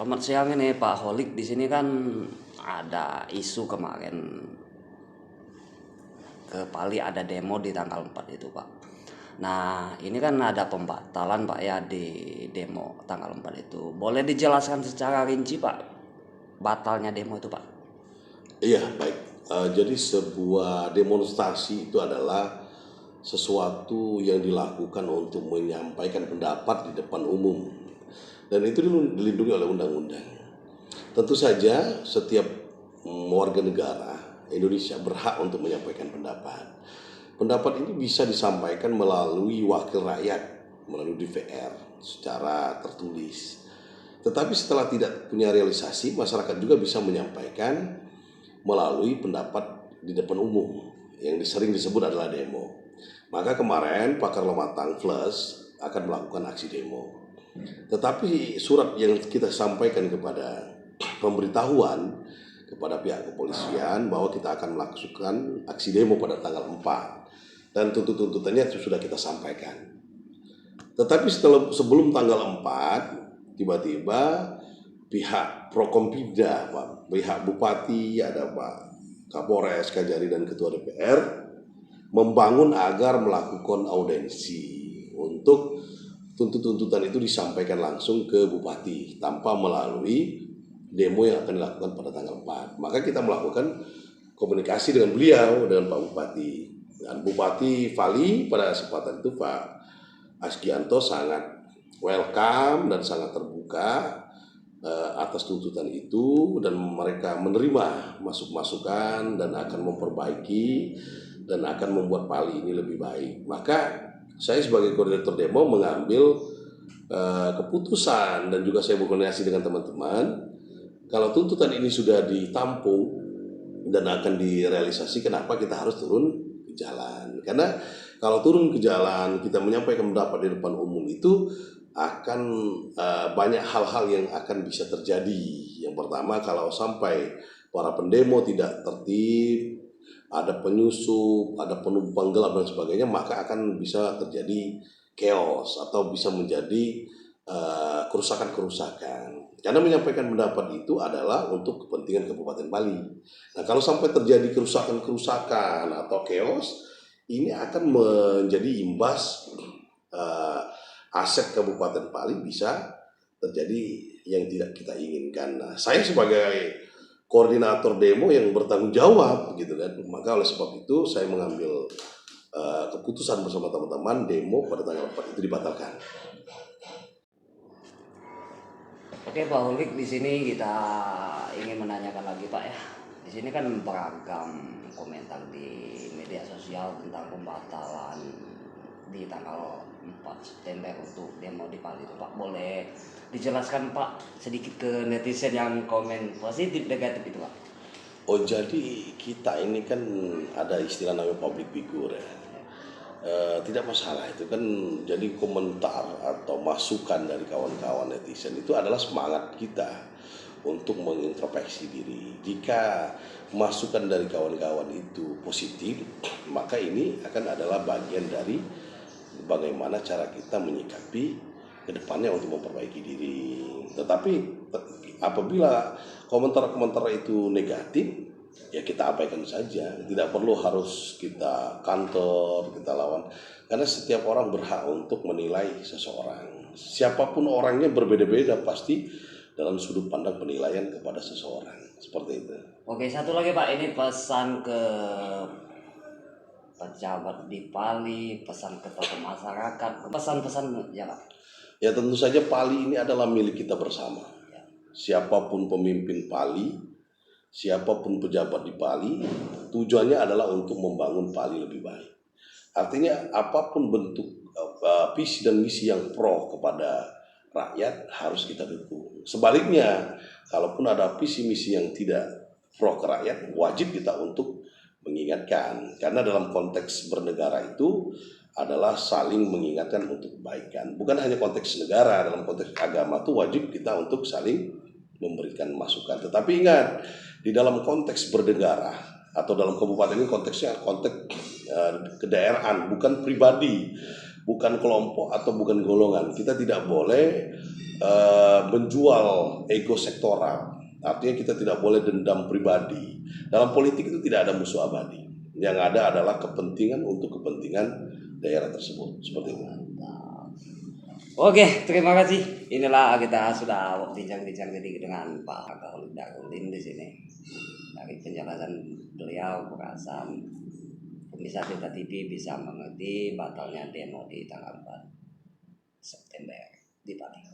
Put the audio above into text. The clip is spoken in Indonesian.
Selamat siang ini Pak Holik. Di sini kan ada isu kemarin ke Pali ada demo di tanggal 4 itu Pak. Nah ini kan ada pembatalan Pak ya di demo tanggal 4 itu. Boleh dijelaskan secara rinci Pak batalnya demo itu Pak? Iya, baik. Jadi sebuah demonstrasi itu adalah sesuatu yang dilakukan untuk menyampaikan pendapat di depan umum. Dan itu dilindungi oleh undang-undang. Tentu saja setiap warga negara Indonesia berhak untuk menyampaikan pendapat. Pendapat ini bisa disampaikan melalui wakil rakyat, melalui DPR secara tertulis. Tetapi setelah tidak punya realisasi, masyarakat juga bisa menyampaikan melalui pendapat di depan umum yang sering disebut adalah demo. Maka kemarin Pakar Lematang Plus akan melakukan aksi demo. Tetapi surat yang kita sampaikan kepada pemberitahuan kepada pihak kepolisian bahwa kita akan melakukan aksi demo pada tanggal 4 dan tuntutannya sudah kita sampaikan. Tetapi sebelum tanggal 4 tiba-tiba pihak Prokompinda, pihak Bupati, ada Pak Kapolres, Kajari dan Ketua DPR membangun agar melakukan audensi untuk tuntutan itu disampaikan langsung ke Bupati tanpa melalui demo yang akan dilakukan pada tanggal 4. Maka kita melakukan komunikasi dengan beliau, dengan Pak Bupati. Dan Bupati Pali pada kesempatan itu Pak Askianto sangat welcome dan sangat terbuka atas tuntutan itu, dan mereka menerima masukan dan akan memperbaiki dan akan membuat Pali ini lebih baik. Maka saya sebagai koordinator demo mengambil keputusan dan juga saya berkoordinasi dengan teman-teman, kalau tuntutan ini sudah ditampung dan akan direalisasi, kenapa kita harus turun ke jalan? Karena kalau turun ke jalan kita menyampaikan pendapat di depan umum itu akan banyak hal-hal yang akan bisa terjadi. Yang pertama, kalau sampai para pendemo tidak tertib, ada penyusup, ada penumpang gelap dan sebagainya, maka akan bisa terjadi chaos atau bisa menjadi kerusakan-kerusakan. Karena menyampaikan pendapat itu adalah untuk kepentingan Kabupaten Bali. Nah, kalau sampai terjadi kerusakan-kerusakan atau chaos, ini akan menjadi imbas aset Kabupaten Bali bisa terjadi yang tidak kita inginkan. Nah, saya sebagai koordinator demo yang bertanggung jawab gitu kan, maka oleh sebab itu saya mengambil keputusan bersama teman-teman demo pada tanggal 4 itu dibatalkan. Oke Pak Holik, di sini kita ingin menanyakan lagi Pak ya. Di sini kan beragam komentar di media sosial tentang pembatalan di tanggal 4 September untuk demo di Pali itu Pak. Boleh dijelaskan Pak sedikit ke netizen yang komen positif negatif itu Pak? Oh, jadi kita ini kan ada istilah namanya public figure ya. Tidak masalah itu kan, jadi komentar atau masukan dari kawan-kawan netizen itu adalah semangat kita untuk mengintrospeksi diri. Jika masukan dari kawan-kawan itu positif, maka ini akan adalah bagian dari bagaimana cara kita menyikapi ke depannya untuk memperbaiki diri. Tetapi apabila komentar-komentar itu negatif, ya kita abaikan saja. Tidak perlu harus kita kantor, kita lawan. Karena setiap orang berhak untuk menilai seseorang. Siapapun orangnya berbeda-beda pasti dalam sudut pandang penilaian kepada seseorang. Seperti itu. Oke, satu lagi Pak, ini pesan ke pejabat di Pali, pesan ke tokoh masyarakat, pesan-pesan ya Pak. Ya tentu saja Pali ini adalah milik kita bersama. Siapapun pemimpin Pali, siapapun pejabat di Pali, tujuannya adalah untuk membangun Pali lebih baik. Artinya apapun bentuk visi dan misi yang pro kepada rakyat harus kita dukung. Sebaliknya, kalaupun ada visi misi yang tidak pro ke rakyat, wajib kita untuk mengingatkan. Karena dalam konteks bernegara itu adalah saling mengingatkan untuk kebaikan. Bukan hanya konteks negara, dalam konteks agama itu wajib kita untuk saling memberikan masukan. Tetapi ingat, di dalam konteks bernegara atau dalam kabupaten ini konteksnya konteks kedaerahan, bukan pribadi, bukan kelompok atau bukan golongan. Kita tidak boleh menjual ego sektoral. Artinya kita tidak boleh dendam pribadi. Dalam politik itu tidak ada musuh abadi. Yang ada adalah kepentingan untuk kepentingan daerah tersebut. Seperti itu. Oke, terima kasih. Inilah kita sudah bincang-bincang tadi dengan Pak Kahul Darulin di sini. Dari penjelasan beliau, perasaan pemirsa Tirta TV bisa mengerti batalnya demo di tanggal 4 September di Bali.